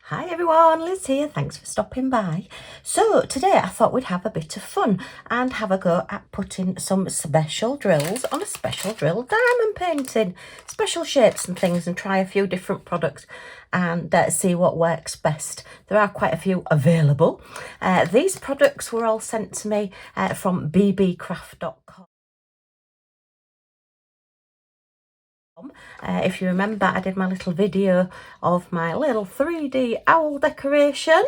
Hi everyone, Liz here, thanks for stopping by. So today I thought we'd have a bit of fun and have a go at putting some special drills on a special drill diamond painting. Special shapes and things, and try a few different products and see what works best. There are quite a few available. These products were all sent to me from Beebeecraft.com. If you remember, I did my little video of my little 3D owl decoration,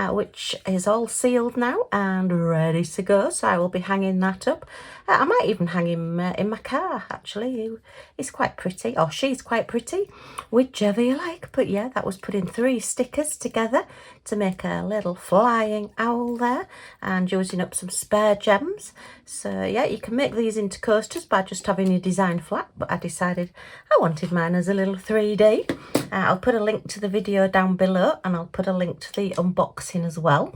which is all sealed now and ready to go. So I will be hanging that up. I might even hang him in my car, actually. He's quite pretty, or she's quite pretty, whichever you like. But yeah, that was putting 3 stickers together to make a little flying owl there, and using up some spare gems. So yeah, you can make these into coasters by just having your design flat, but I decided I wanted mine as a little 3D. I'll put a link to the video down below, and I'll put a link to the unboxing as well.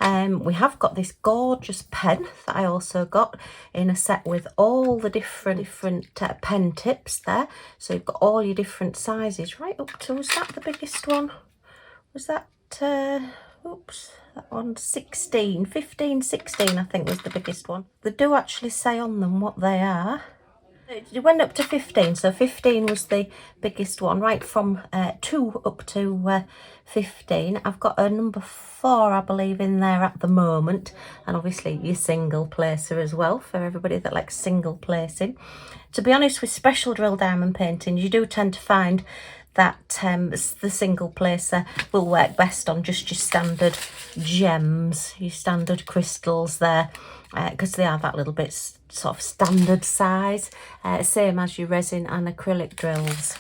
We have got this gorgeous pen that I also got in a set with all the different pen tips there. So you've got all your different sizes right up to, was that the biggest one? Was that, oops, that one 16, 15, 16 I think was the biggest one. They do actually say on them what they are. It went up to 15, so 15 was the biggest one, right from 2 up to 15. I've got a number 4, I believe, in there at the moment, and obviously your single placer as well for everybody that likes single placing. To be honest, with special drill diamond paintings, you do tend to find that the single placer will work best on just your standard gems, your standard crystals there, because they are that little bit sort of standard size, same as your resin and acrylic drills.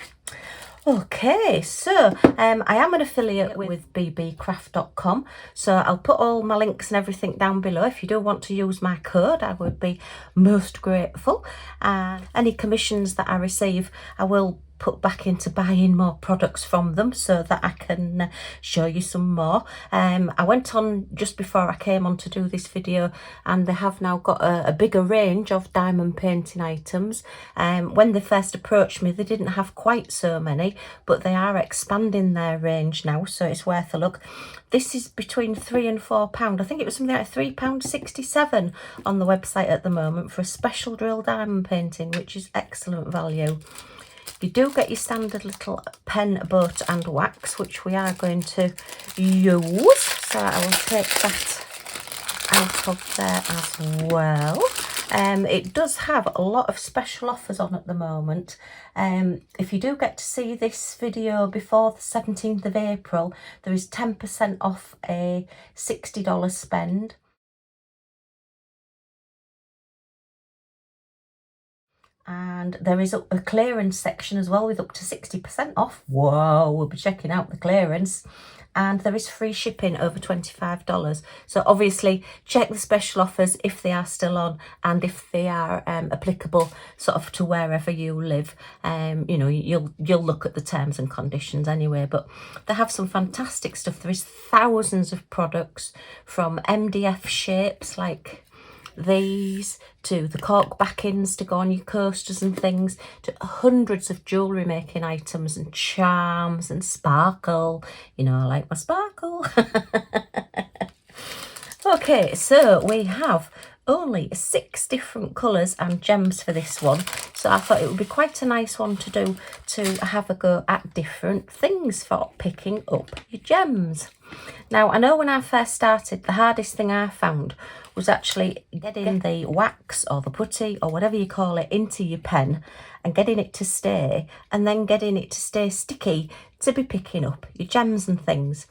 Okay, so I am an affiliate with Beebeecraft.com, so I'll put all my links and everything down below. If you do want to use my code, I would be most grateful. Any commissions that I receive, I will put back into buying more products from them so that I can show you some more. I went on just before I came on to do this video, and they have now got a bigger range of diamond painting items. When they first approached me, they didn't have quite so many, but they are expanding their range now, so it's worth a look. This is between £3 and £4. I think it was something like £3.67 on the website at the moment for a special drill diamond painting, which is excellent value. You do get your standard little pen, boat and wax, which we are going to use. So I will take that out of there as well. It does have a lot of special offers on at the moment. If you do get to see this video before the 17th of April, there is 10% off a $60 spend. And there is a clearance section as well with up to 60% off. Whoa, we'll be checking out the clearance. And there is free shipping over $25. So obviously check the special offers if they are still on, and if they are applicable sort of to wherever you live. You know, you'll look at the terms and conditions anyway, but they have some fantastic stuff. There is thousands of products, from MDF shapes like these to the cork backings to go on your coasters and things, to hundreds of jewellery making items and charms and sparkle. You know, I like my sparkle. Okay, so we have only 6 different colours and gems for this one, so I thought it would be quite a nice one to do, to have a go at different things for picking up your gems. Now, I know when I first started, the hardest thing I found was actually getting the wax or the putty or whatever you call it into your pen and getting it to stay, and then getting it to stay sticky to be picking up your gems and things.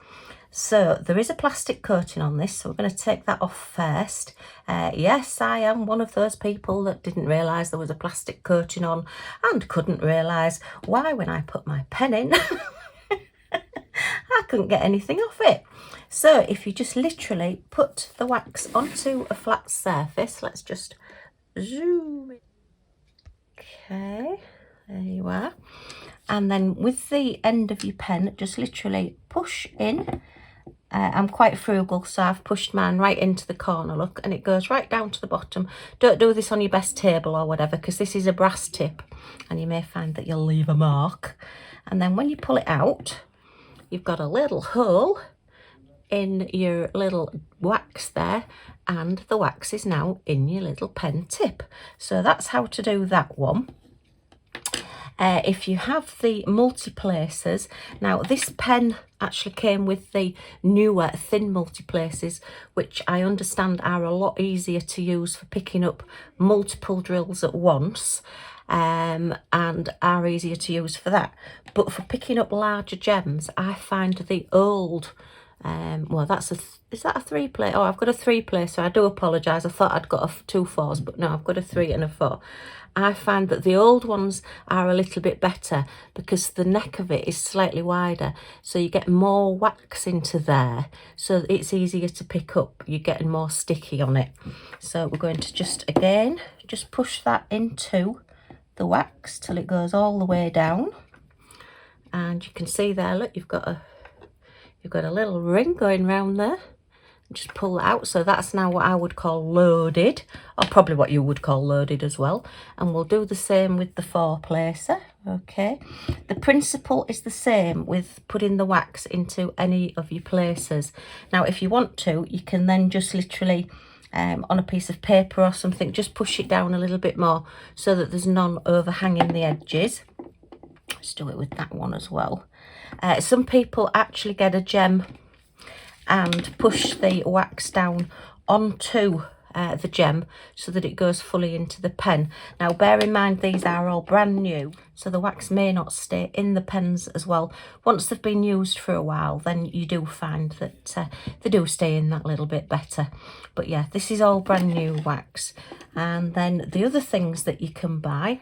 So there is a plastic coating on this, so we're going to take that off first. Yes, I am one of those people that didn't realise there was a plastic coating on, and couldn't realise why when I put my pen in I couldn't get anything off it. So if you just literally put the wax onto a flat surface, let's just zoom in. Okay, there you are. And then with the end of your pen, just literally push in. I'm quite frugal, so I've pushed mine right into the corner, look, and it goes right down to the bottom. Don't do this on your best table or whatever, because this is a brass tip and you may find that you'll leave a mark. And then when you pull it out, you've got a little hole in your little wax there, and the wax is now in your little pen tip. So that's how to do that one. If you have the multi-placers, now this pen actually came with the newer thin multi-placers, which I understand are a lot easier to use for picking up multiple drills at once, and are easier to use for that. But for picking up larger gems, I find the old, well, is that a 3-placer? Oh, I've got a 3-placer. I do apologise. I thought I'd got 2 4s, but no, I've got a 3 and a 4. I find that the old ones are a little bit better because the neck of it is slightly wider, so you get more wax into there, so it's easier to pick up. You're getting more sticky on it. So we're going to just push that into the wax till it goes all the way down, and you can see there, look, you've got a little ring going round there. Just pull it out. So that's now what I would call loaded, or probably what you would call loaded as well. And we'll do the same with the 4-placer. Okay, the principle is the same with putting the wax into any of your placers. Now if you want to, you can then just literally on a piece of paper or something, just push it down a little bit more so that there's none overhanging the edges. Let's do it with that one as well. Some people actually get a gem and push the wax down onto the gem so that it goes fully into the pen. Now bear in mind, these are all brand new, so the wax may not stay in the pens as well. Once they've been used for a while, then you do find that they do stay in that little bit better. But yeah, this is all brand new wax. And then the other things that you can buy,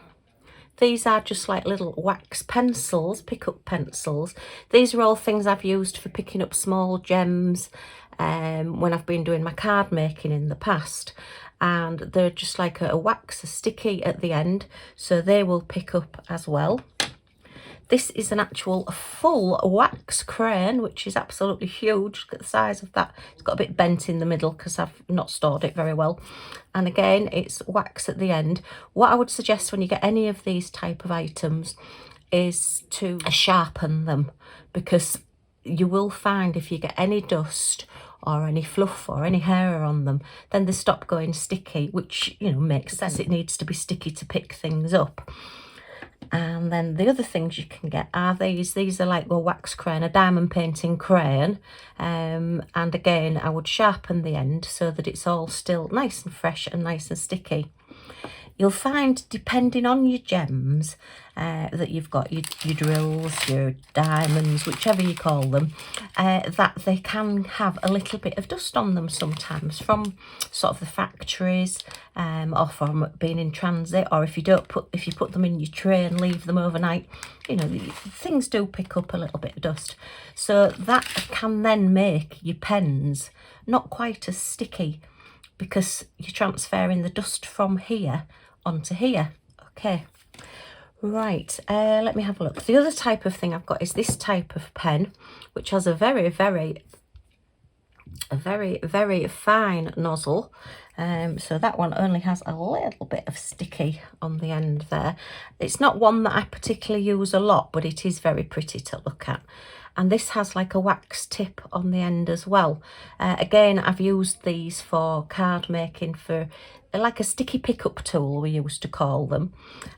these are just like little wax pencils, pick-up pencils. These are all things I've used for picking up small gems when I've been doing my card making in the past. And they're just like a wax, a sticky at the end, so they will pick up as well. This is an actual full wax crayon, which is absolutely huge. Look at the size of that. It's got a bit bent in the middle because I've not stored it very well. And again, it's wax at the end. What I would suggest when you get any of these type of items is to sharpen them, because you will find if you get any dust or any fluff or any hair on them, then they stop going sticky, which, you know, makes sense. It needs to be sticky to pick things up. And then the other things you can get are these. These are like a wax crayon, a diamond painting crayon. And again, I would sharpen the end so that it's all still nice and fresh and nice and sticky. You'll find, depending on your gems that you've got, your drills, your diamonds, whichever you call them, that they can have a little bit of dust on them sometimes from sort of the factories, or from being in transit, or if you put them in your tray and leave them overnight, you know, things do pick up a little bit of dust. So that can then make your pens not quite as sticky, because you're transferring the dust from here onto here. Okay, right, let me have a look. The other type of thing I've got is this type of pen, which has a very fine nozzle. So that one only has a little bit of sticky on the end there. It's not one that I particularly use a lot, but it is very pretty to look at. And this has like a wax tip on the end as well. Again, I've used these for card making, for like a sticky pickup tool, we used to call them.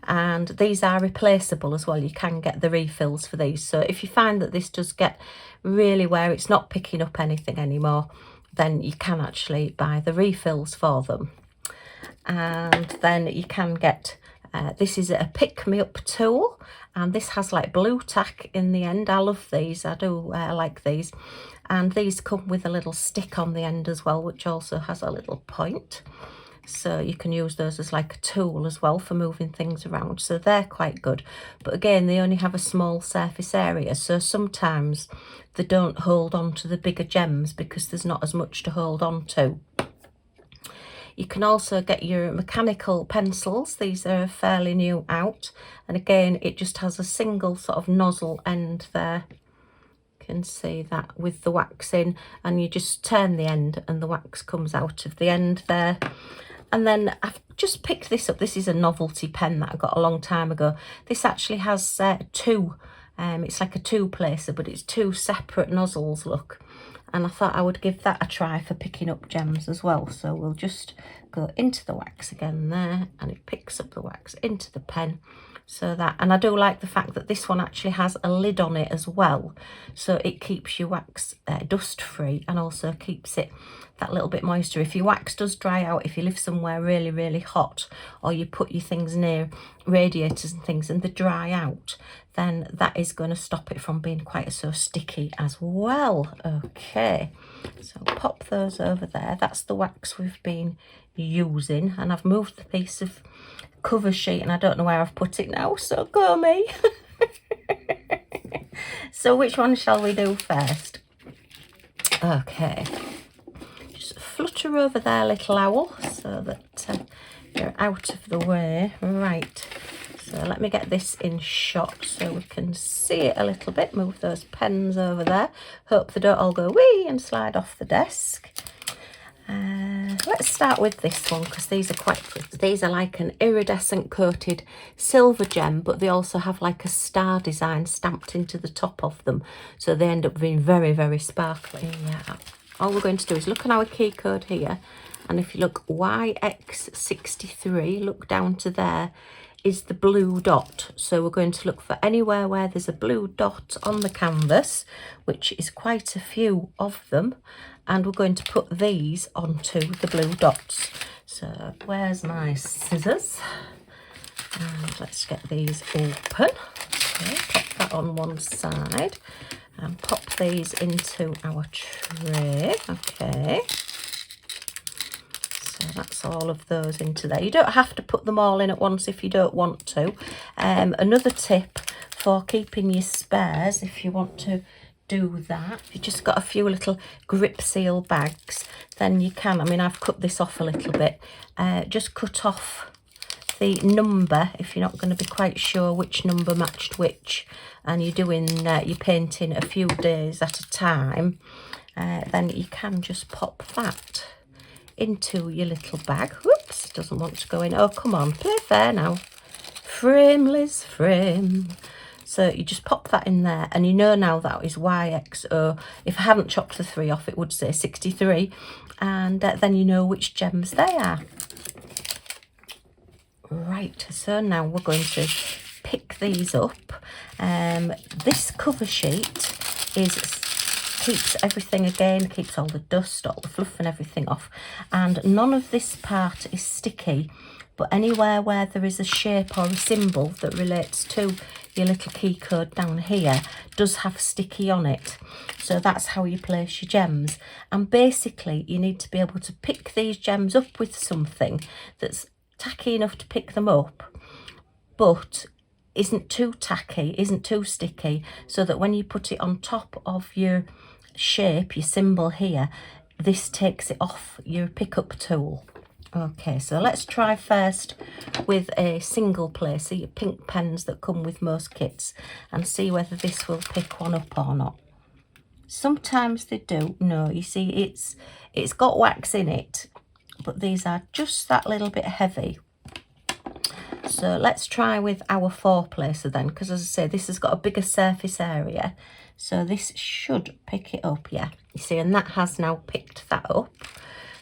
And these are replaceable as well. You can get the refills for these. So if you find that this does get really where it's not picking up anything anymore, then you can actually buy the refills for them. And then you can get, this is a pick-me-up tool, and this has like blue tack in the end. I love these, I do like these. And these come with a little stick on the end as well, which also has a little point. So you can use those as like a tool as well for moving things around. So they're quite good. But again, they only have a small surface area. So sometimes they don't hold on to the bigger gems because there's not as much to hold on to. You can also get your mechanical pencils. These are fairly new out. And again, it just has a single sort of nozzle end there. You can see that with the wax in, and you just turn the end and the wax comes out of the end there. And then I've just picked this up. This is a novelty pen that I got a long time ago. This actually has two It's like a two placer, but it's two separate nozzles, look. And I thought I would give that a try for picking up gems as well. So we'll just go into the wax again there, and it picks up the wax into the pen. So that, and I do like the fact that this one actually has a lid on it as well, so it keeps your wax dust free, and also keeps it that little bit moisture. If your wax does dry out, if you live somewhere really hot, or you put your things near radiators and things and they dry out, then that is going to stop it from being quite so sticky as well. Okay, so pop those over there. That's the wax we've been using, and I've moved the piece of cover sheet and I don't know where I've put it now, so go me. So which one shall we do first? Okay, just flutter over there, little owl, so that you're out of the way. Right, so let me get this in shot so we can see it a little bit. Move those pens over there, hope they don't all go wee and slide off the desk. Let's start with this one, because these are quite pretty. These are like an iridescent coated silver gem, but they also have like a star design stamped into the top of them, so they end up being very sparkly. Yeah. All we're going to do is look at our key code here, and if you look YX63, look down to there, is the blue dot. So we're going to look for anywhere where there's a blue dot on the canvas, which is quite a few of them, and we're going to put these onto the blue dots. So where's my scissors? And let's get these open. Okay, pop that on one side and pop these into our tray. Okay, so that's all of those into there. You don't have to put them all in at once if you don't want to. Another tip for keeping your spares, if you want to do that, if you've just got a few little grip seal bags, then you can, I mean, I've cut this off a little bit, just cut off the number if you're not going to be quite sure which number matched which, and you're doing you're painting a few days at a time, then you can just pop that into your little bag. Whoops, doesn't want to go in. Oh, come on, play fair now. Frame, Liz, frame. So you just pop that in there, and you know now that is YXO. If I hadn't chopped the 3 off, it would say 63, and then you know which gems they are. Right, so now we're going to pick these up. This cover sheet keeps everything, again, keeps all the dust, all the fluff and everything off, and none of this part is sticky, but anywhere where there is a shape or a symbol that relates to your little key code down here does have sticky on it. So that's how you place your gems. And basically you need to be able to pick these gems up with something that's tacky enough to pick them up, but isn't too tacky, isn't too sticky, so that when you put it on top of your shape, your symbol here, this takes it off your pickup tool. Okay, so let's try first with a single placer, your pink pens that come with most kits, and see whether this will pick one up or not. Sometimes they do. No, you see, it's got wax in it, but these are just that little bit heavy. So let's try with our 4 placer then, because as I say, this has got a bigger surface area, so this should pick it up. Yeah, you see, and that has now picked that up.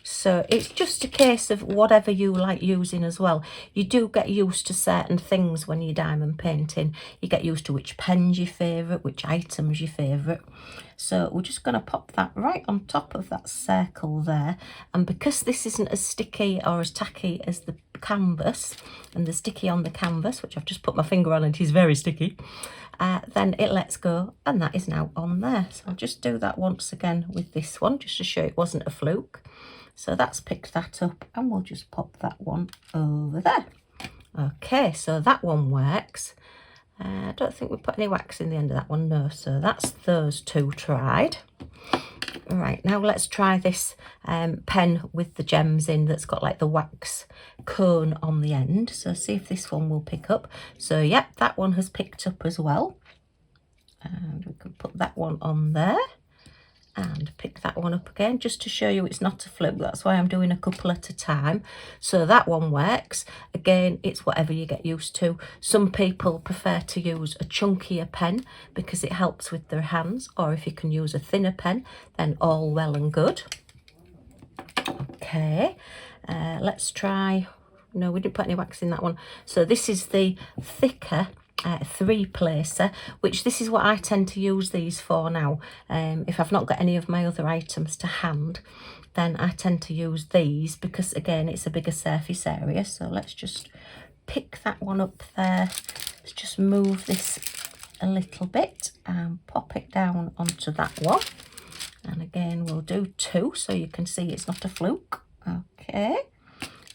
So it's just a case of whatever you like using as well. You do get used to certain things when you're diamond painting. You get used to which pen's your favourite, which item's your favourite. So we're just going to pop that right on top of that circle there. And because this isn't as sticky or as tacky as the canvas, and the sticky on the canvas, which I've just put my finger on and it is very sticky, then it lets go, and that is now on there. So I'll just do that once again with this one, just to show it wasn't a fluke. So that's picked that up, and we'll just pop that one over there. Okay, so that one works. I don't think we put any wax in the end of that one, no. So that's those 2 tried. Right, now let's try this pen with the gems in that's got like the wax cone on the end. So see if this one will pick up. So yep, that one has picked up as well. And we can put that one on there. and pick that one up again, just to show you it's not a fluke. That's why I'm doing a couple at a time. So that one works. Again, it's whatever you get used to. Some people prefer to use a chunkier pen because it helps with their hands, or if you can use a thinner pen, then all well and good. Okay, let's try, no, we didn't put any wax in that one. So this is the thicker 3-placer, which this is what I tend to use these for now. If I've not got any of my other items to hand, then I tend to use these because again it's a bigger surface area. So let's just pick that one up there. Let's just move this a little bit and pop it down onto that one. And again we'll do 2 so you can see it's not a fluke. Okay,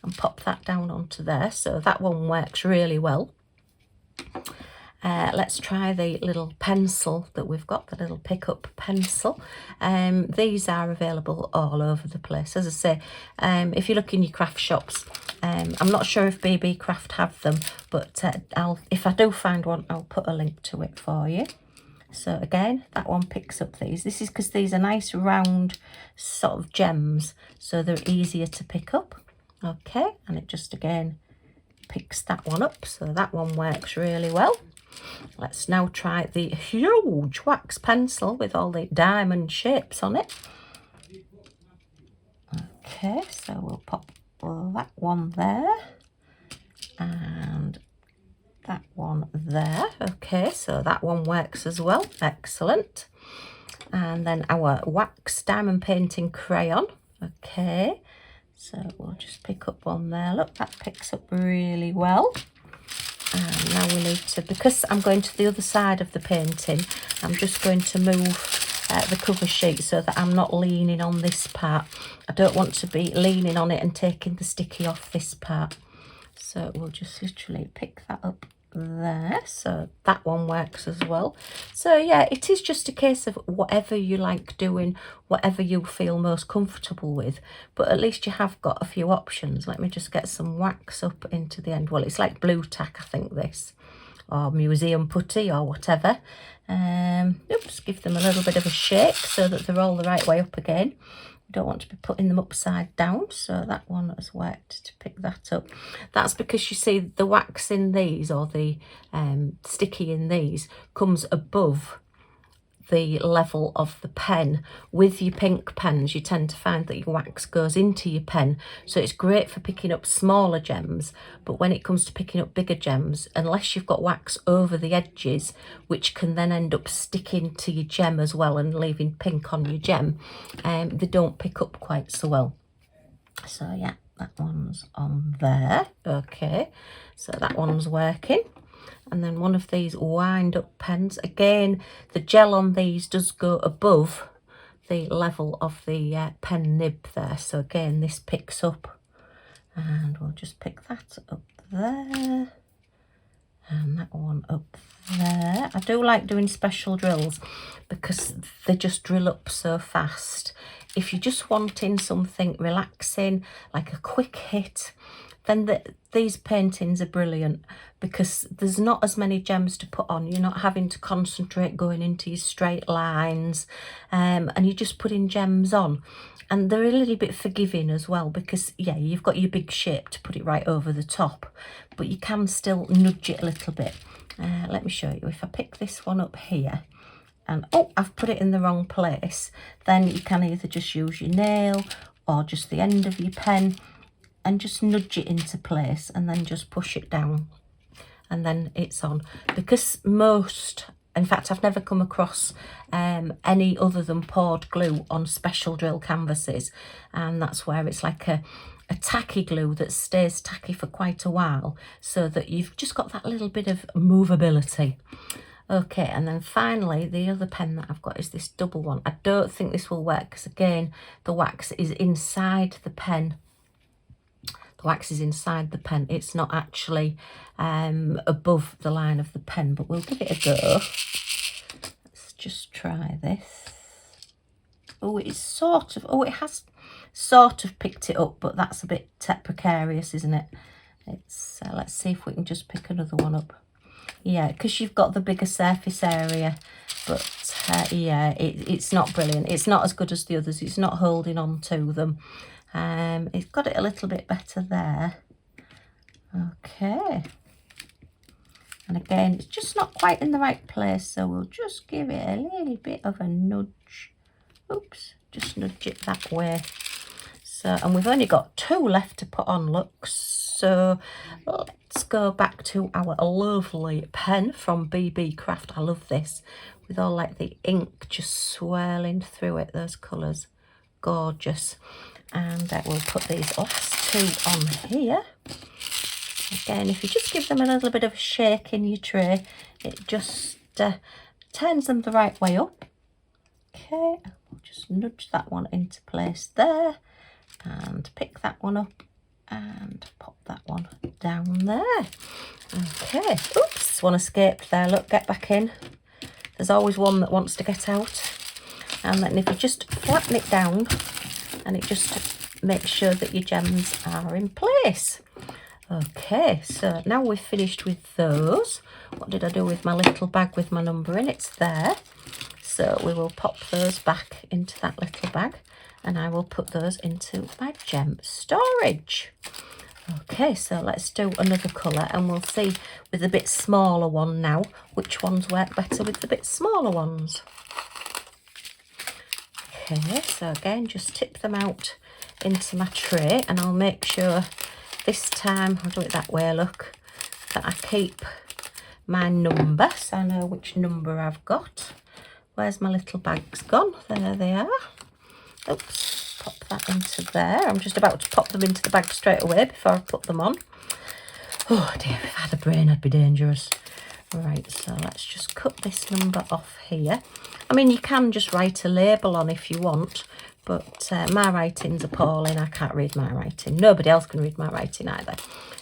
and pop that down onto there. So that one works really well. Let's try the little pencil that we've got, the little pickup pencil. These are available all over the place. As I say, if you look in your craft shops, I'm not sure if Beebeecraft have them, but if I do find one, I'll put a link to it for you. So again, that one picks up these. This is because these are nice round sort of gems, so they're easier to pick up. Okay, and it just again picks that one up, so that one works really well. Let's now try the huge wax pencil with all the diamond shapes on it. Okay, so we'll pop that one there and that one there. Okay, so that one works as well. Excellent. And then our wax diamond painting crayon. Okay, so we'll just pick up one there. Look, that picks up really well. And now we need to, because I'm going to the other side of the painting, I'm just going to move the cover sheet so that I'm not leaning on this part. I don't want to be leaning on it and taking the sticky off this part. So we'll just literally pick that up there. So that one works as well. So yeah, it is just a case of whatever you like doing, whatever you feel most comfortable with, but at least you have got a few options. Let me just get some wax up into the end. Well, it's like blue tack, I think, this, or museum putty or whatever. Oops, give them a little bit of a shake so that they're all the right way up again. Don't want to be putting them upside down, so that one has worked to pick that up. That's because you see the wax in these, or the sticky in these, comes above the level of the pen. With your pink pens, you tend to find that your wax goes into your pen, so it's great for picking up smaller gems, but when it comes to picking up bigger gems, unless you've got wax over the edges, which can then end up sticking to your gem as well and leaving pink on your gem, they don't pick up quite so well. So yeah, that one's on there. Okay, so that one's working. And then one of these wind up pens. Again, the gel on these does go above the level of the pen nib there. So again, this picks up, and we'll just pick that up there. And that one up there. I do like doing special drills because they just drill up so fast. If you're just wanting something relaxing, like a quick hit, then these paintings are brilliant because there's not as many gems to put on. You're not having to concentrate going into your straight lines, and you're just putting gems on. And they're a little bit forgiving as well because, yeah, you've got your big shape to put it right over the top, but you can still nudge it a little bit. Let me show you. If I pick this one up here, and oh, I've put it in the wrong place, then you can either just use your nail or just the end of your pen and just nudge it into place and then just push it down, and then it's on. Because most, in fact, I've never come across any other than poured glue on special drill canvases, and that's where it's like a tacky glue that stays tacky for quite a while, so that you've just got that little bit of movability. Okay, and then finally, the other pen that I've got is this double one. I don't think this will work because, again, the wax is inside the pen. The wax is inside the pen. It's not actually above the line of the pen, but we'll give it a go. Let's just try this. Oh, it's sort of, oh, it has sort of picked it up, but that's a bit precarious, isn't it? It's let's see if we can just pick another one up. Yeah, because you've got the bigger surface area, but yeah, it's not brilliant. It's not as good as the others. It's not holding on to them. It's got it a little bit better there. Okay. And again, it's just not quite in the right place, so we'll just give it a little bit of a nudge. Oops, just nudge it that way. So, and we've only got 2 left to put on, look. So let's go back to our lovely pen from Beebeecraft. I love this, with all like the ink just swirling through it, those colours. Gorgeous. And we'll put these last 2 on here. Again, if you just give them a little bit of a shake in your tray, it just turns them the right way up. Okay, we'll just nudge that one into place there, and pick that one up and pop that one down there. Okay, oops, one escaped there. Look, get back in. There's always one that wants to get out. And then if you just flatten it down, and it just makes sure that your gems are in place. Okay, so now we've finished with those. What did I do with my little bag with my number in? It's there. So we will pop those back into that little bag, and I will put those into my gem storage. Okay, so let's do another colour, and we'll see with the bit smaller one now which ones work better with the bit smaller ones. Okay, so again, just tip them out into my tray, and I'll make sure this time, I'll do it that way, look, that I keep my number, so I know which number I've got. Where's my little bags gone? There they are. Oops, pop that into there. I'm just about to pop them into the bag straight away before I put them on. Oh dear, if I had a brain, I'd be dangerous. Right, so let's just cut this number off here. I mean, you can just write a label on if you want, but my writing's appalling. I can't read my writing. Nobody else can read my writing either.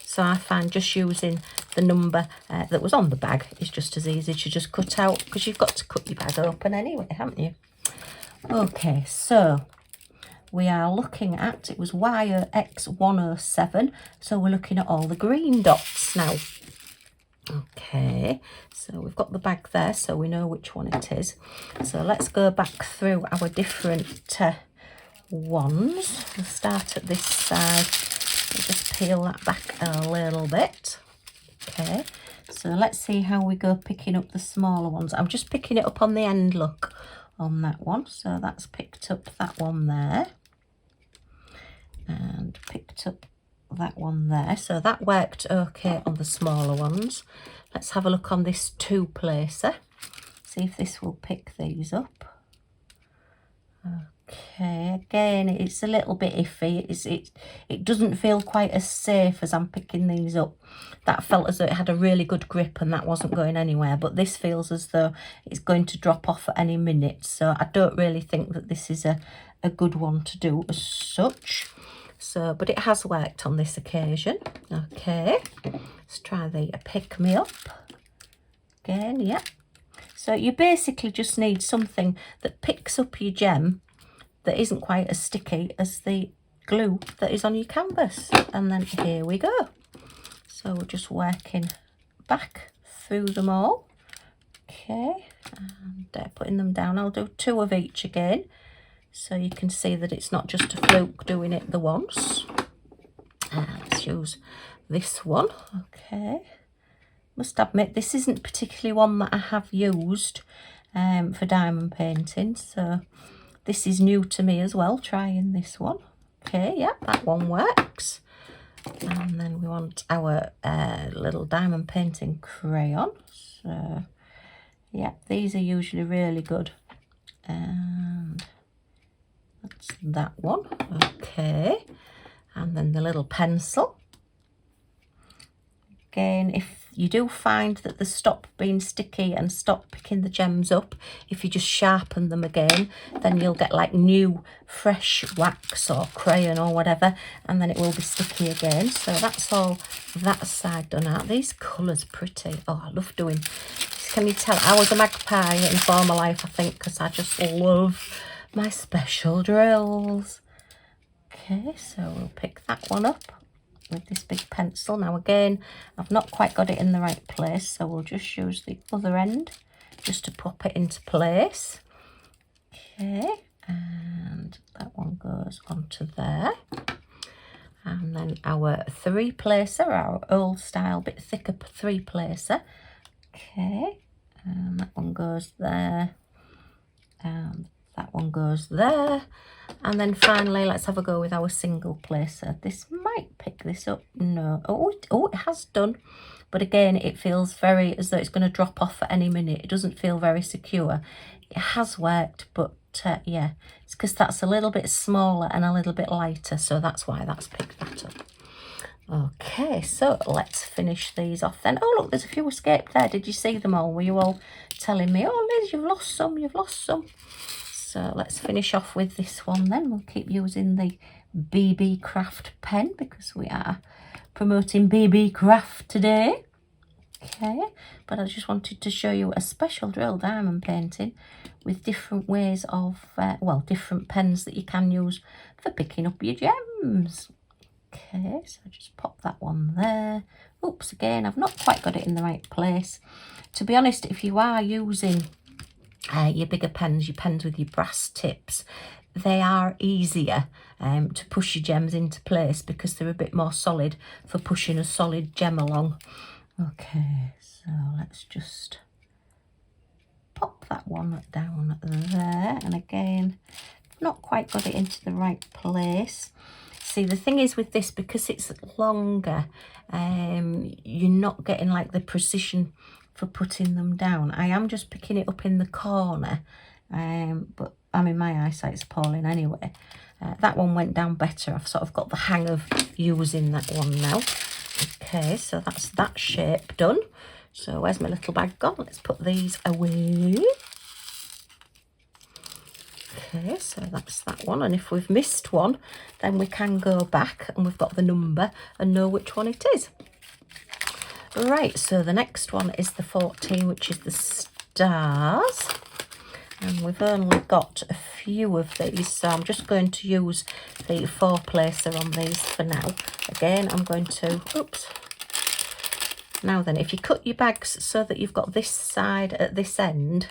So I find just using the number that was on the bag is just as easy to just cut out, because you've got to cut your bag open anyway, haven't you? Okay, so we are looking at, it was wire X107, so we're looking at all the green dots now. Okay, so we've got the bag there, so we know which one it is. So let's go back through our different ones. We'll start at this side. We'll just peel that back a little bit. Okay, so let's see how we go picking up the smaller ones. I'm just picking it up on the end, look, on that one. So that's picked up that one there, and picked up that one there. So that worked okay on the smaller ones. Let's have a look on this 2-placer, see if this will pick these up. Okay, again, it's a little bit iffy. It doesn't feel quite as safe as I'm picking these up. That felt as though it had a really good grip and that wasn't going anywhere, but this feels as though it's going to drop off at any minute. So I don't really think that this is a good one to do as such. So, but it has worked on this occasion. Okay, let's try the pick me up again. Yeah, so you basically just need something that picks up your gem that isn't quite as sticky as the glue that is on your canvas. And then here we go. So we're just working back through them all. Okay, and putting them down. I'll do 2 of each again, so you can see that it's not just a fluke doing it the once. Let's use this one. Okay, must admit this isn't particularly one that I have used for diamond painting, so this is new to me as well, trying this one. Okay, yeah, that one works. And then we want our little diamond painting crayon. So yeah, these are usually really good. And that's that one. Okay, and then the little pencil. Again, if you do find that they stop being sticky and stop picking the gems up, if you just sharpen them again, then you'll get like new fresh wax or crayon or whatever, and then it will be sticky again. So that's all that side done out. These colours pretty. Oh, I love doing this. Can you tell I was a magpie in former life, I think, because I just love my special drills. Okay, so we'll pick that one up with this big pencil. Now again, I've not quite got it in the right place, so we'll just use the other end just to pop it into place. Okay, and that one goes onto there. And then our 3-placer, our old style, bit thicker 3-placer. Okay, and that one goes there. And that one goes there. And then finally, let's have a go with our single placer. This might pick this up. No. Oh, it has done. But again, it feels very as though it's going to drop off at any minute. It doesn't feel very secure. It has worked, but yeah, it's because that's a little bit smaller and a little bit lighter. So that's why that's picked that up. Okay, so let's finish these off then. Oh, look, there's a few escaped there. Did you see them all? Were you all telling me, oh, Liz, you've lost some, you've lost some. So let's finish off with this one then. We'll keep using the Beebeecraft pen because we are promoting Beebeecraft today. Okay, but I just wanted to show you a special drill diamond painting with different ways of, well, different pens that you can use for picking up your gems. Okay, so just pop that one there. Oops, again, I've not quite got it in the right place. To be honest, if you are using your bigger pens, your pens with your brass tips, they are easier to push your gems into place because they're a bit more solid for pushing a solid gem along. Okay, so let's just pop that one down there. And again, not quite got it into the right place. See, the thing is with this, because it's longer, you're not getting like the precision for putting them down. I am just picking it up in the corner, but I mean, my eyesight's appalling anyway. That one went down better. I've sort of got the hang of using that one now. Okay, so that's that shape done. So where's my little bag gone? Let's put these away. Okay, so that's that one. And if we've missed one, then we can go back and we've got the number and know which one it is. Right, so the next one is the 14, which is the stars. And we've only got a few of these, so I'm just going to use the 4-placer on these for now. Again, I'm going to, oops. Now then, if you cut your bags so that you've got this side at this end,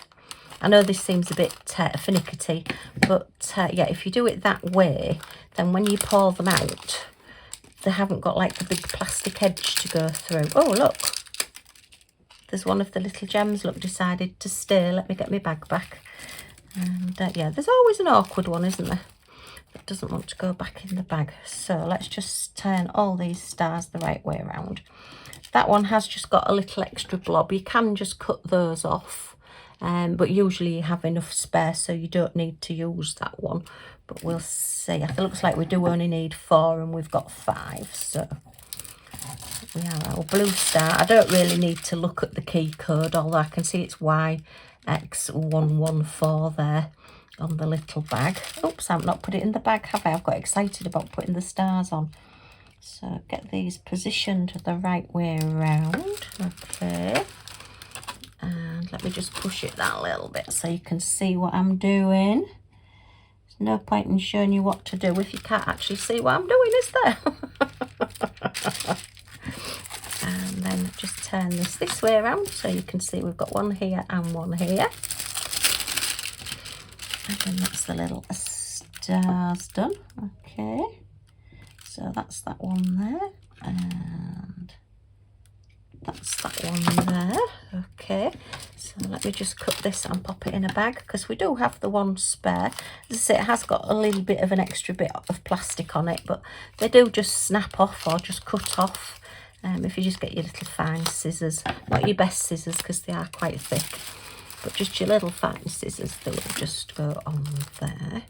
I know this seems a bit finicky, but yeah, if you do it that way, then when you pour them out, they haven't got like the big plastic edge to go through. Oh, look, there's one of the little gems, look, decided to stay. Let me get my bag back. And yeah, there's always an awkward one, isn't there, that doesn't want to go back in the bag. So let's just turn all these stars the right way around. That one has just got a little extra blob. You can just cut those off. But usually you have enough spare, so you don't need to use that one. But we'll see. It looks like we do only need 4 and we've got 5. So we have our blue star. I don't really need to look at the key code, although I can see it's YX114 there on the little bag. Oops, I've not put it in the bag, have I? I've got excited about putting the stars on. So get these positioned the right way around. Okay. And let me just push it that little bit so you can see what I'm doing. There's no point in showing you what to do if you can't actually see what I'm doing, is there? And then just turn this way around so you can see we've got one here and one here. And then that's the little stars done. Okay. So that's that one there. And that's that one there. Okay, so let me just cut this and pop it in a bag because we do have the one spare. As I say, it has got a little bit of an extra bit of plastic on it, but they do just snap off or just cut off if you just get your little fine scissors. Not your best scissors because they are quite thick, but just your little fine scissors, they will just go on there.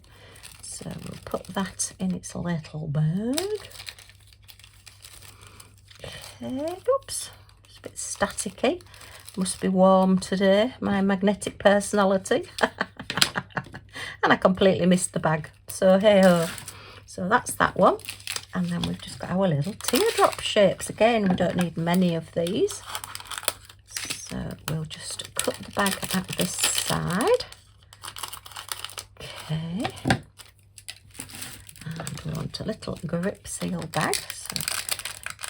So we'll put that in its little bag. Okay, oops. A bit staticky, must be warm today, my magnetic personality. And I completely missed the bag, so hey ho. So that's that one, and then we've just got our little teardrop shapes. Again, we don't need many of these, so we'll just cut the bag at this side. Okay, and we want a little grip seal bag, so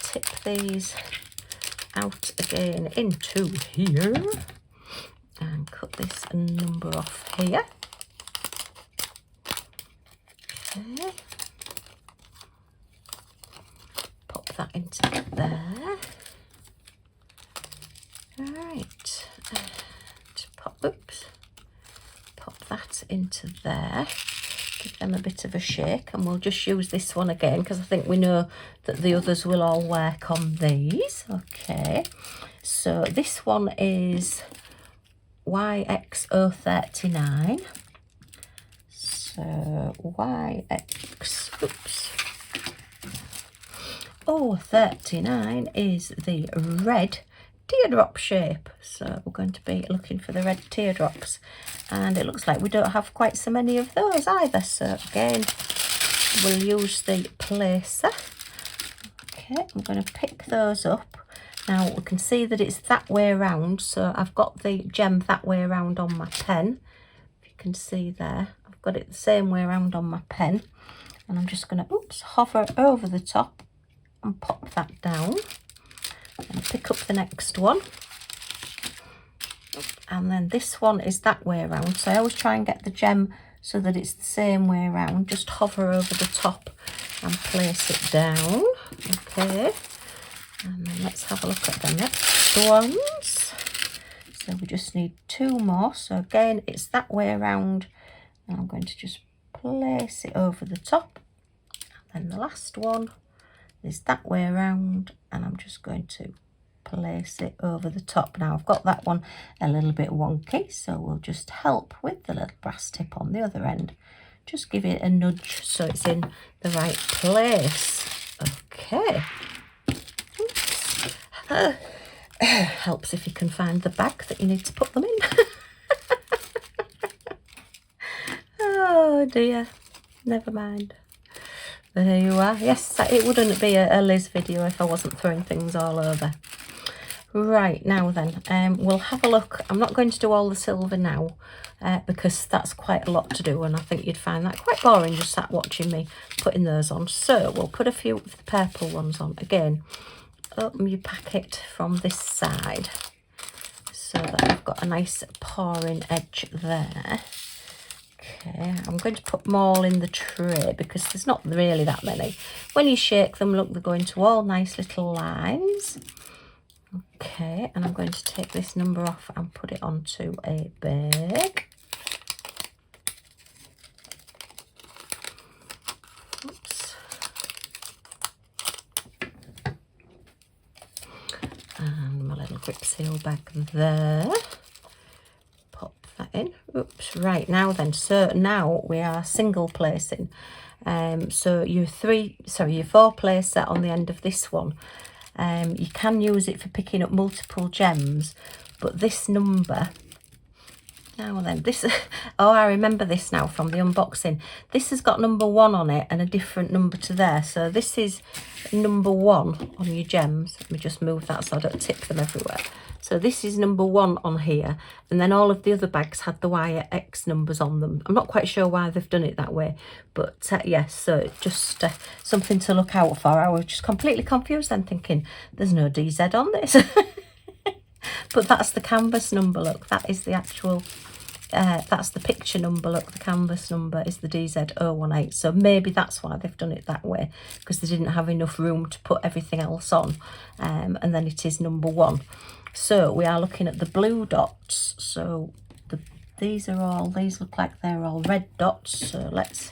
tip these out again into here and cut this number off here. Okay. Pop that into there. Alright, pop that into there. Give them a bit of a shake, and we'll just use this one again because I think we know that the others will all work on these. Okay, so this one is YX039. So YX039 is the red teardrop shape, so we're going to be looking for the red teardrops, and it looks like we don't have quite so many of those either, so again we'll use the placer. Okay, I'm going to pick those up. Now we can see that it's that way around, so I've got the gem that way around on my pen. If you can see there, I've got it the same way around on my pen, and I'm just going to hover over the top and pop that down. And pick up the next one, and then this one is that way around, so I always try and get the gem so that it's the same way around. Just hover over the top and place it down. Okay, and then let's have a look at the next ones. So we just need 2 more, so again it's that way around, and I'm going to just place it over the top, and then the last one is that way around, and I'm just going to place it over the top. Now I've got that one a little bit wonky, so we'll just help with the little brass tip on the other end. Just give it a nudge so it's in the right place. Okay. Helps if you can find the bag that you need to put them in. Oh dear, never mind. There you are. Yes, it wouldn't be a Liz video if I wasn't throwing things all over. Right, now then, we'll have a look. I'm not going to do all the silver now because that's quite a lot to do, and I think you'd find that quite boring just sat watching me putting those on. So we'll put a few of the purple ones on. Again, open your packet from this side so that I've got a nice pouring edge there. Okay, I'm going to put them all in the tray because there's not really that many. When you shake them, look, they're going to all nice little lines. Okay, and I'm going to take this number off and put it onto a bag. Oops. And my little grip seal bag there. That in. Oops. Right, now then, so now we are single placing. So your 4 placer on the end of this one, you can use it for picking up multiple gems, but this number, now then, this oh, I remember this now from the unboxing. This has got number 1 on it and a different number to there, so this is number 1 on your gems. Let me just move that so I don't tip them everywhere. So this is number 1 on here, and then all of the other bags had the YX numbers on them. I'm not quite sure why they've done it that way, but yes, so just something to look out for. I was just completely confused then, thinking there's no DZ on this. But that's the canvas number, look, that is the actual, that's the picture number, look, the canvas number is the DZ018. So maybe that's why they've done it that way, because they didn't have enough room to put everything else on, and then it is number 1. So we are looking at the blue dots. So these look like they're all red dots. So let's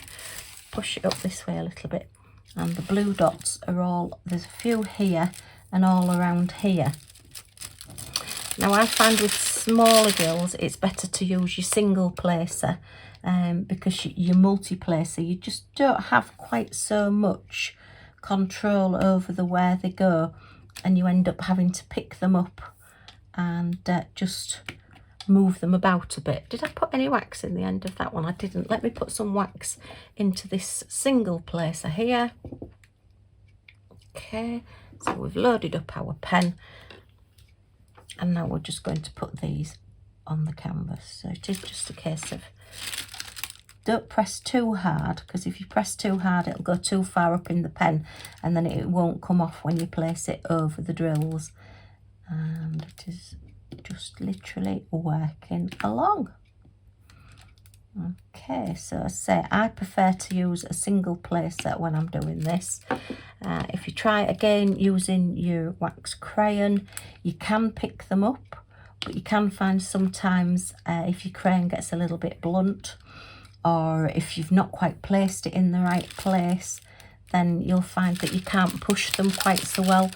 push it up this way a little bit. And the blue dots are all, there's a few here and all around here. Now I find with smaller drills, it's better to use your single placer because your multi-placer, you just don't have quite so much control over where they go, and you end up having to pick them up and just move them about a bit. Did I put any wax in the end of that one? I didn't. Let me put some wax into this single placer here. Okay, so we've loaded up our pen, and now we're just going to put these on the canvas. So it is just a case of, don't press too hard, because if you press too hard it'll go too far up in the pen and then it won't come off when you place it over the drills. And it is just literally working along. Okay, so I say I prefer to use a single placer when I'm doing this. If you try again using your wax crayon, you can pick them up, but you can find sometimes if your crayon gets a little bit blunt, or if you've not quite placed it in the right place, then you'll find that you can't push them quite so well,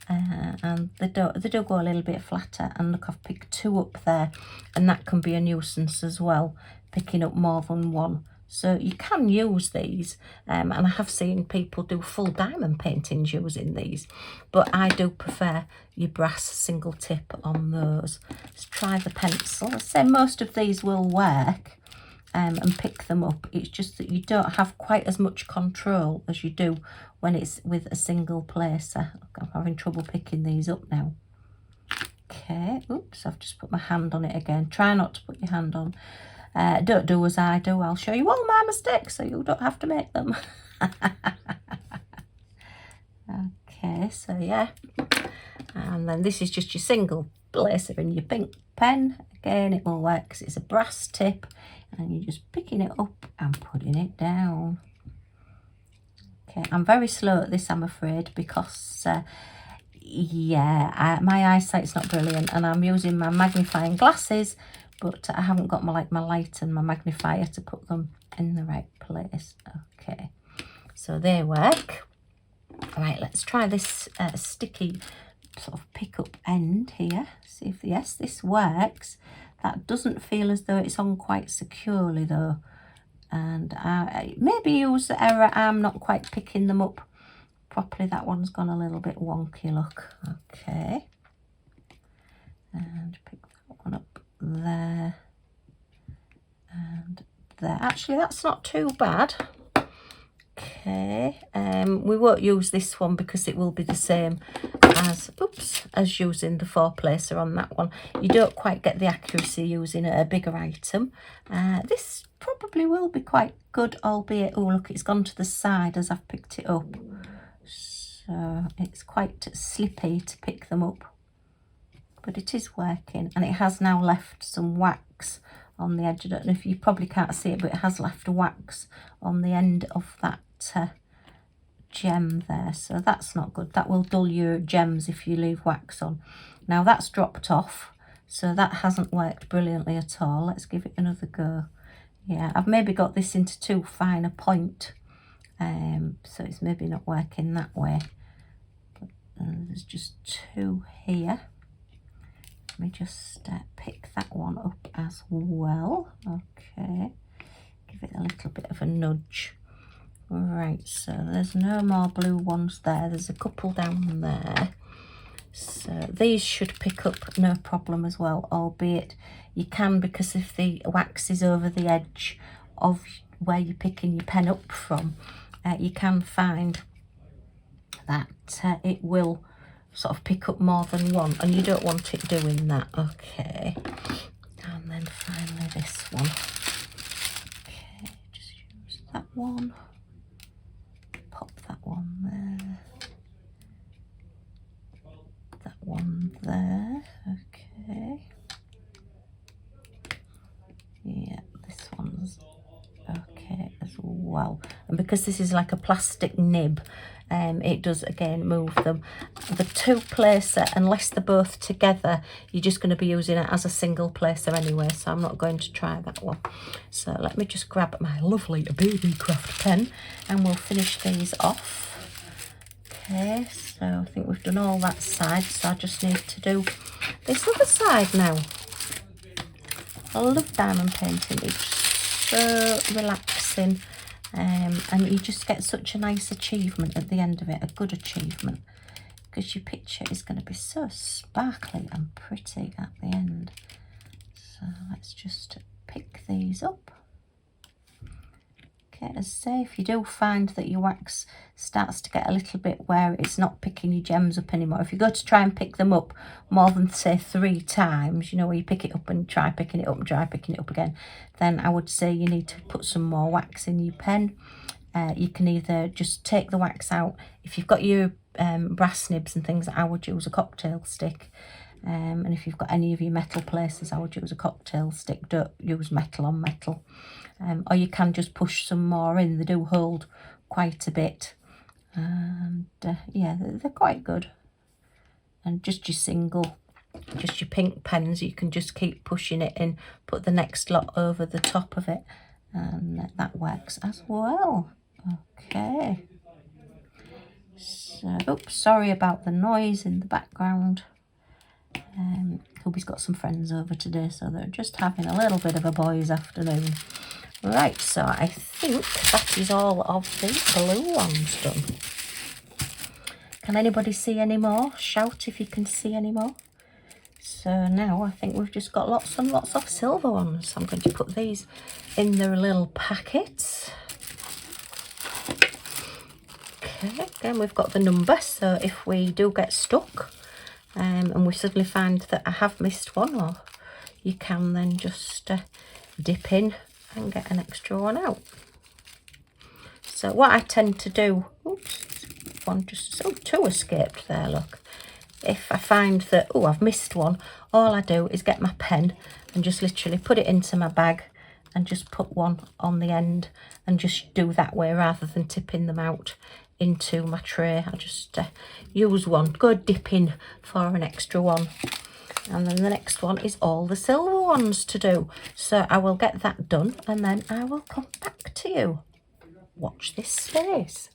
and they do go a little bit flatter. And look, I've picked 2 up there, and that can be a nuisance as well, picking up more than one. So you can use these, and I have seen people do full diamond paintings using these, but I do prefer your brass single tip on those. Let's try the pencil. I say most of these will work, and pick them up. It's just that you don't have quite as much control as you do when it's with a single placer. Look, I'm having trouble picking these up now. Okay, oops, I've just put my hand on it again. Try not to put your hand on. Don't do as I do. I'll show you all my mistakes so you don't have to make them. Okay, so yeah. And then this is just your single placer and your pink pen. Again, it will work because it's a brass tip, and you're just picking it up and putting it down. Okay, I'm very slow at this, I'm afraid, because yeah, my eyesight's not brilliant, and I'm using my magnifying glasses, but I haven't got my light and my magnifier to put them in the right place. Okay, so they work. All right, let's try this sticky sort of pick up end here. See if, yes, this works. That doesn't feel as though it's on quite securely though, and maybe use the error, I'm not quite picking them up properly. That one's gone a little bit wonky, look. Okay, and pick that one up there and there. Actually, that's not too bad. Okay, we won't use this one because it will be the same as using the 4 placer on that one. You don't quite get the accuracy using a bigger item. This probably will be quite good, albeit, oh look, it's gone to the side as I've picked it up, so it's quite slippy to pick them up, but it is working, and it has now left some wax on the edge. I don't know if you probably can't see it, but it has left wax on the end of that gem there, so that's not good. That will dull your gems if you leave wax on. Now that's dropped off, so that hasn't worked brilliantly at all. Let's give it another go. Yeah, I've maybe got this into too fine a point, so it's maybe not working that way, but there's just 2 here. Let me just pick that one up as well. Okay, give it a little bit of a nudge. Right, so there's no more blue ones there. There's a couple down there. So these should pick up no problem as well, albeit you can, because if the wax is over the edge of where you're picking your pen up from, you can find that it will sort of pick up more than one, and you don't want it doing that. Okay, and then finally this one. Okay, just use that one. Pop that one there, that one there. Okay, yeah, this one's okay as well. And because this is like a plastic nib, it does again move them. The 2 placer, unless they're both together, you're just going to be using it as a single placer anyway, so I'm not going to try that one. So let me just grab my lovely Beebeecraft pen and we'll finish these off. Okay, so I think we've done all that side, so I just need to do this other side now. I love diamond painting, it's so relaxing. And you just get such a nice achievement at the end of it, a good achievement, because your picture is going to be so sparkly and pretty at the end. So let's just pick these up. Okay, as I say, if you do find that your wax starts to get a little bit where it's not picking your gems up anymore, if you go to try and pick them up more than say 3 times, you know, where you pick it up and try picking it up and try picking it up again, then I would say you need to put some more wax in your pen. You can either just take the wax out. If you've got your brass nibs and things, I would use a cocktail stick, And if you've got any of your metal places, I would use a cocktail stick. Don't use metal on metal. Or you can just push some more in. They do hold quite a bit. And yeah, they're quite good. And just your pink pens, you can just keep pushing it in, put the next lot over the top of it, and that works as well. Okay. So, oops, sorry about the noise in the background. Hubby's got some friends over today, so they're just having a little bit of a boys' afternoon. Right, so I think that is all of the blue ones done. Can anybody see any more? Shout if you can see any more. So now I think we've just got lots and lots of silver ones. I'm going to put these in their little packets. Okay, again we've got the number, so if we do get stuck and we suddenly find that I have missed one, or you can then just dip in and get an extra one out. So what I tend to do, oops, one just, so two escaped there, look. If I find that, oh, I've missed one, all I do is get my pen and just literally put it into my bag and just put one on the end and just do that way rather than tipping them out into my tray. I just use one, go dipping for an extra one. And then the next one is all the silver ones to do. So I will get that done and then I will come back to you. Watch this space.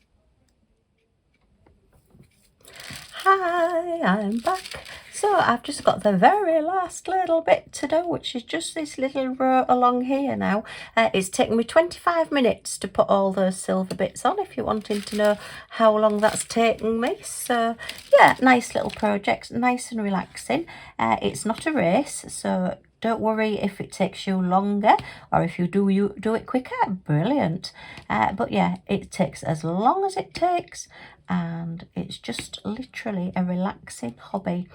Hi, I'm back. So I've just got the very last little bit to do, which is just this little row along here now. It's taken me 25 minutes to put all those silver bits on, if you're wanting to know how long that's taken me. So yeah, nice little project, nice and relaxing. It's not a race, so don't worry if it takes you longer, or if you do it quicker, brilliant. But yeah, it takes as long as it takes, and it's just literally a relaxing hobby.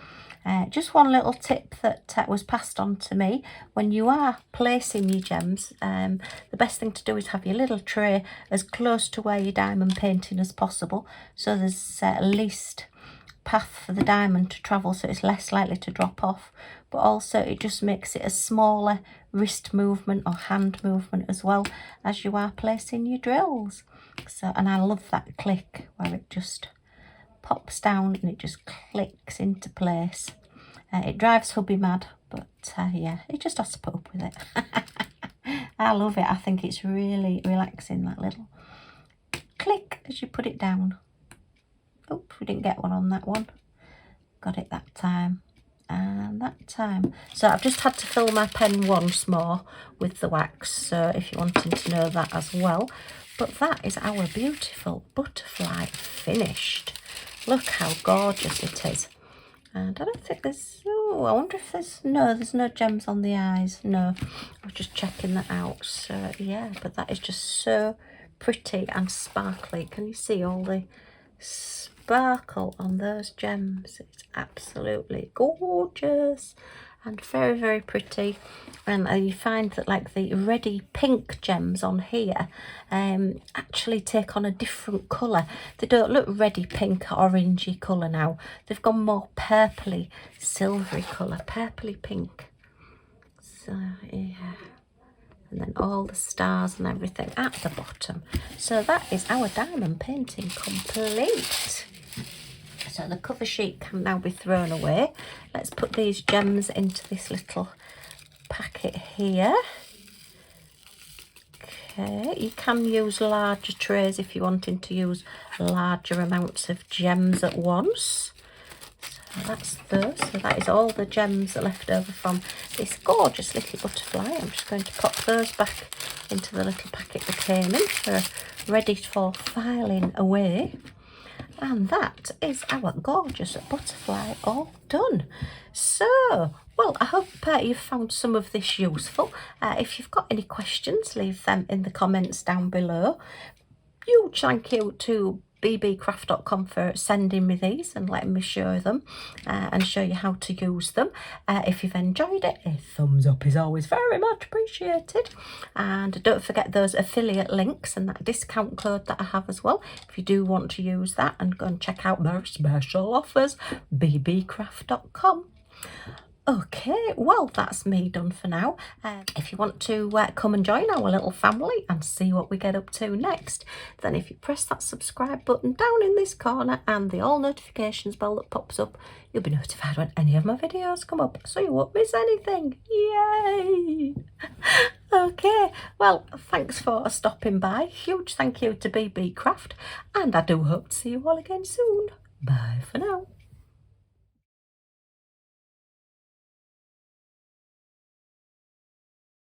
Just one little tip that was passed on to me: when you are placing your gems, the best thing to do is have your little tray as close to where you're diamond painting as possible, so there's least path for the diamond to travel, so it's less likely to drop off. But also it just makes it a smaller wrist movement or hand movement as well as you are placing your drills. So, and I love that click where it just pops down and it just clicks into place. It drives hubby mad, but yeah, he just has to put up with it. I love it. I think it's really relaxing, that little click as you put it down. Oops, we didn't get one on that one. Got it that time and that time. So I've just had to fill my pen once more with the wax, so if you're wanting to know that as well. But that is our beautiful butterfly finished. Look how gorgeous it is. And I don't think there's, oh, I wonder if there's no gems on the eyes. No, I was just checking that out. So yeah, but that is just so pretty and sparkly. Can you see all the sparkle on those gems? It's absolutely gorgeous and very pretty. And you find that like the ready pink gems on here actually take on a different colour. They don't look ready pink, orangey colour now. They've gone more purpley, silvery colour, purpley pink. So yeah, and then all the stars and everything at the bottom. So that is our diamond painting complete. So the cover sheet can now be thrown away. Let's put these gems into this little packet here. Okay, you can use larger trays if you're wanting to use larger amounts of gems at once. So that's those. So that is all the gems that are left over from this gorgeous little butterfly. I'm just going to pop those back into the little packet they came in, so ready for filing away. And that is our gorgeous butterfly all done. So, well, I hope you've found some of this useful. If you've got any questions, leave them in the comments down below. Huge thank you to Beebeecraft.com for sending me these and letting me show them and show you how to use them. If you've enjoyed it, a thumbs up is always very much appreciated. And don't forget those affiliate links and that discount code that I have as well, if you do want to use that, and go and check out their special offers, Beebeecraft.com. Okay, well, that's me done for now. If you want to come and join our little family and see what we get up to next, then if you press that subscribe button down in this corner and the all notifications bell that pops up, you'll be notified when any of my videos come up, so you won't miss anything. Yay! Okay, well, thanks for stopping by. Huge thank you to Beebeecraft, and I do hope to see you all again soon. Bye for now.